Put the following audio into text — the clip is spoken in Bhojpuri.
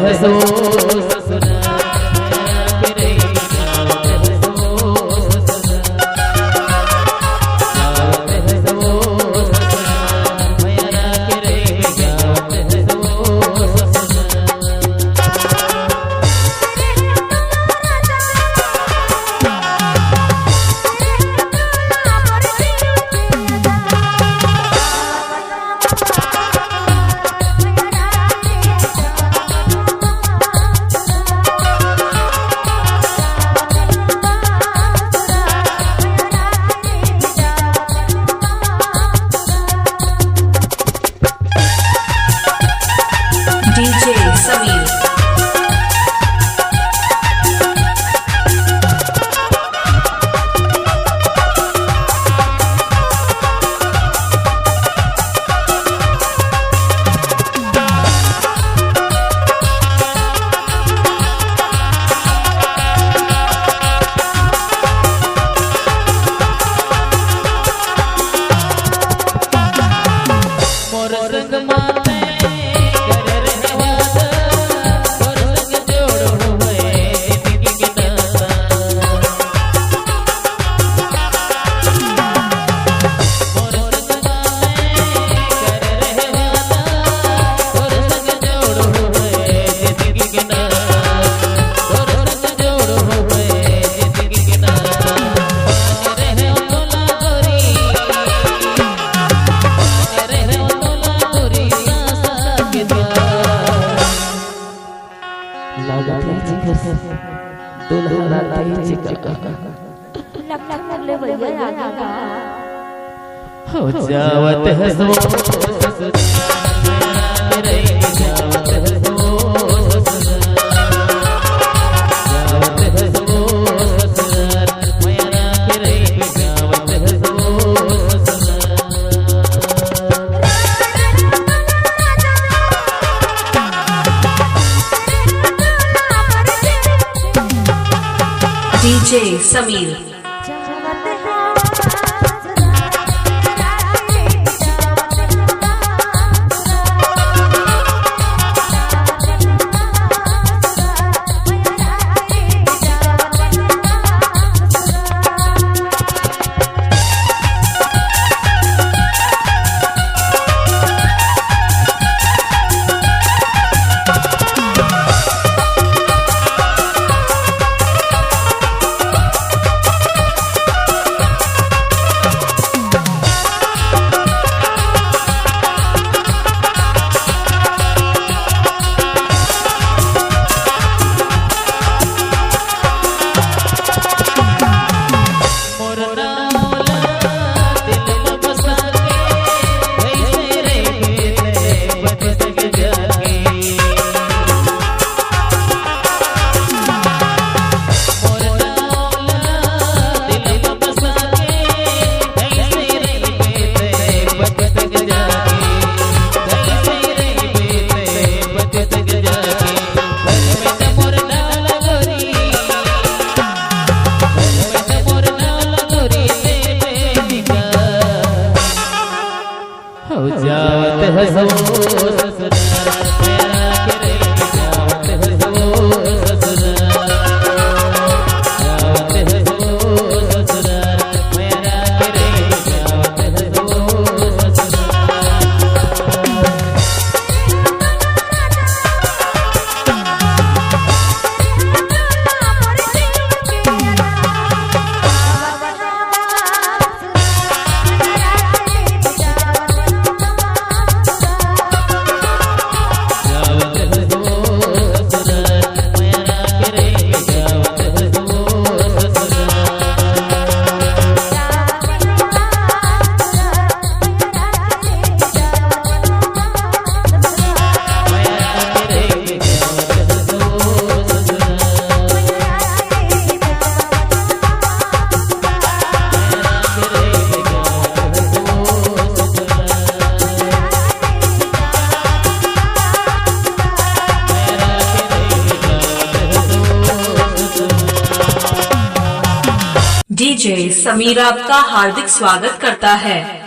है सो ससुराल रे जावत है सो ससुराल जावत है सो ससुराल भैया रे जावत है सो DJ Samir मोर संग माते कर रहे वादा मोर संग जोड़ हुए जिंदगी के नाता मोर संग माते कर रहे वादा मोर संग जोड़ हुए जिंदगी के नाता मोर संग जोड़ हुए जिंदगी के नाता रहे तोला गोरी दुल्हा हो जावत है सो ससुराल रे जावत है सो ससुराल जावत है सो ससुराल भैया रे जावत है सो DJ Samir जावत है सो ससुराल मेरा रे जावत है सो ससुराल जावत है सो ससुराल मेरा रे जावत है सो डीजे समीर आपका हार्दिक स्वागत करता है।